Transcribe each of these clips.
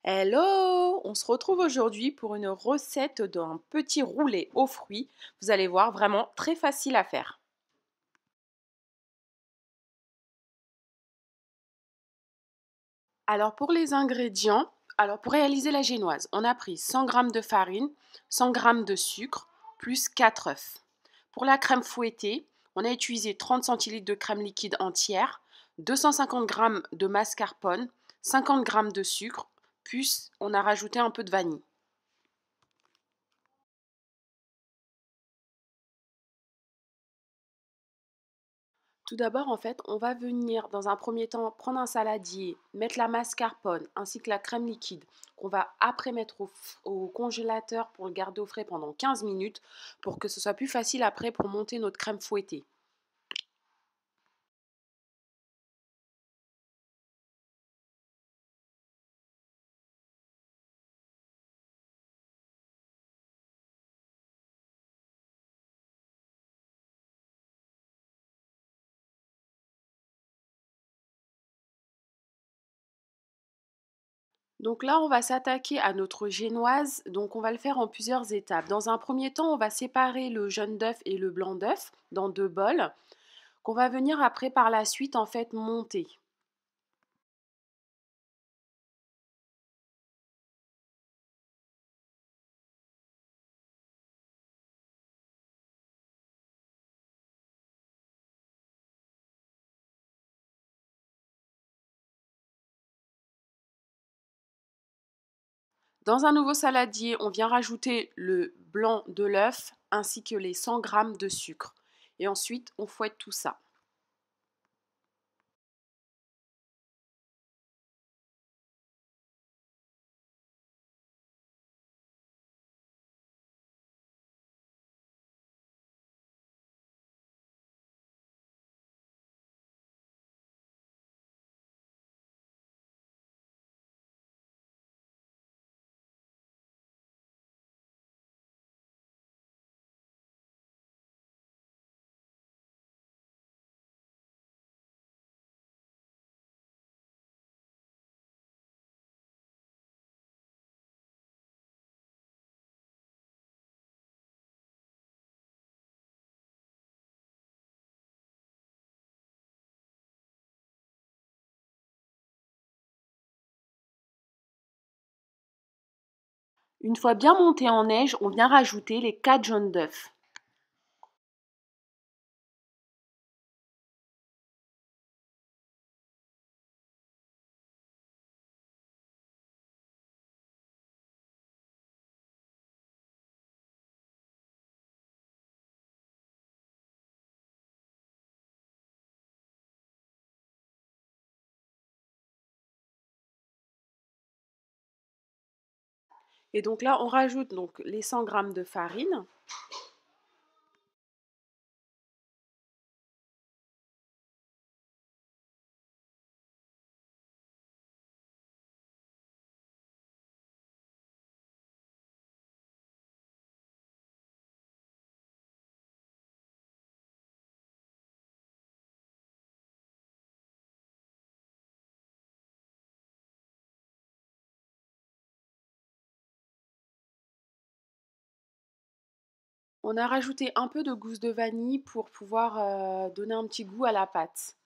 Hello! On se retrouve aujourd'hui pour une recette d'un petit roulé aux fruits. Vous allez voir, vraiment très facile à faire. Alors pour les ingrédients, pour réaliser la génoise, on a pris 100 g de farine, 100 g de sucre, plus 4 œufs. Pour la crème fouettée, on a utilisé 30 centilitres de crème liquide entière, 250 g de mascarpone, 50 g de sucre, plus on a rajouté un peu de vanille. Tout d'abord, en fait, on va venir dans un premier temps prendre un saladier, mettre la mascarpone ainsi que la crème liquide qu'on va après mettre au congélateur pour le garder au frais pendant 15 minutes pour que ce soit plus facile après pour monter notre crème fouettée. Donc là, on va s'attaquer à notre génoise. Donc on va le faire en plusieurs étapes. Dans un premier temps, on va séparer le jaune d'œuf et le blanc d'œuf dans deux bols qu'on va venir après par la suite en fait monter. Dans un nouveau saladier, on vient rajouter le blanc de l'œuf ainsi que les 100 g de sucre. Et ensuite, on fouette tout ça. Une fois bien monté en neige, on vient rajouter les 4 jaunes d'œufs. Et donc là, on rajoute donc les 100 g de farine. On a rajouté un peu de gousse de vanille pour pouvoir donner un petit goût à la pâte.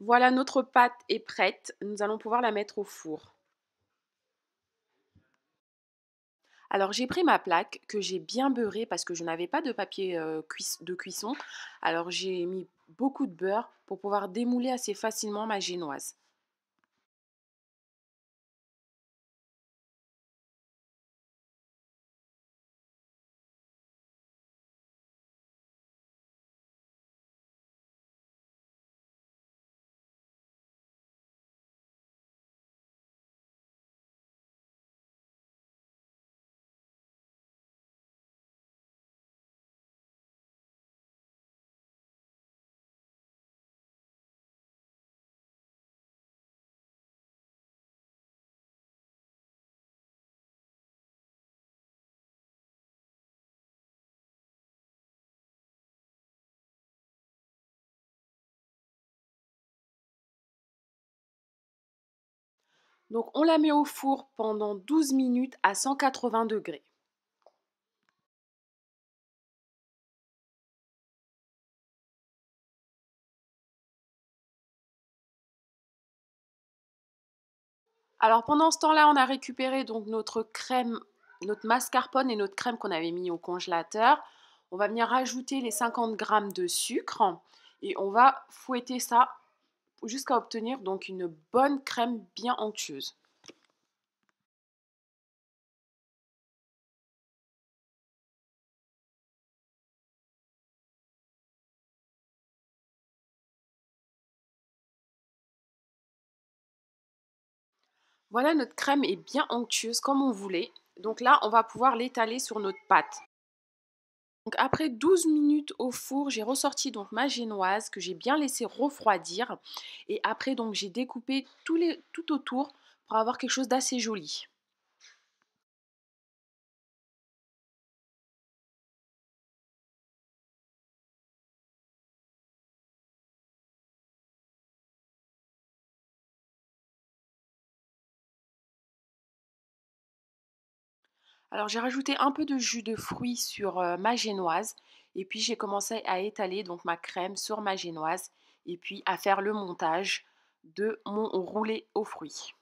Voilà, notre pâte est prête. Nous allons pouvoir la mettre au four. Alors j'ai pris ma plaque que j'ai bien beurrée parce que je n'avais pas de papier de cuisson. Alors j'ai mis beaucoup de beurre pour pouvoir démouler assez facilement ma génoise. Donc on la met au four pendant 12 minutes à 180 degrés. Alors pendant ce temps-là, on a récupéré donc notre crème, notre mascarpone et notre crème qu'on avait mis au congélateur. On va venir rajouter les 50 grammes de sucre et on va fouetter ça jusqu'à obtenir donc une bonne crème bien onctueuse. Voilà, notre crème est bien onctueuse comme on voulait. Donc là, on va pouvoir l'étaler sur notre pâte. Donc après 12 minutes au four, j'ai ressorti donc ma génoise que j'ai bien laissé refroidir. Et après, donc j'ai découpé tout autour pour avoir quelque chose d'assez joli. Alors j'ai rajouté un peu de jus de fruits sur ma génoise. Et puis j'ai commencé à étaler donc ma crème sur ma génoise. Et puis à faire le montage de mon roulé aux fruits.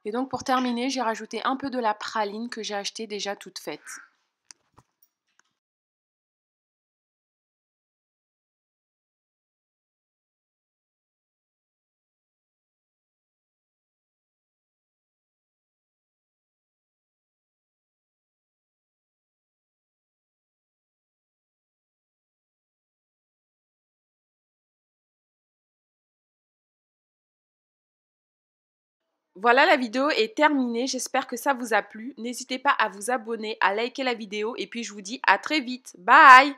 Et donc pour terminer, j'ai rajouté un peu de la praline que j'ai achetée déjà toute faite. Voilà, la vidéo est terminée, j'espère que ça vous a plu. N'hésitez pas à vous abonner, à liker la vidéo et puis je vous dis à très vite. Bye!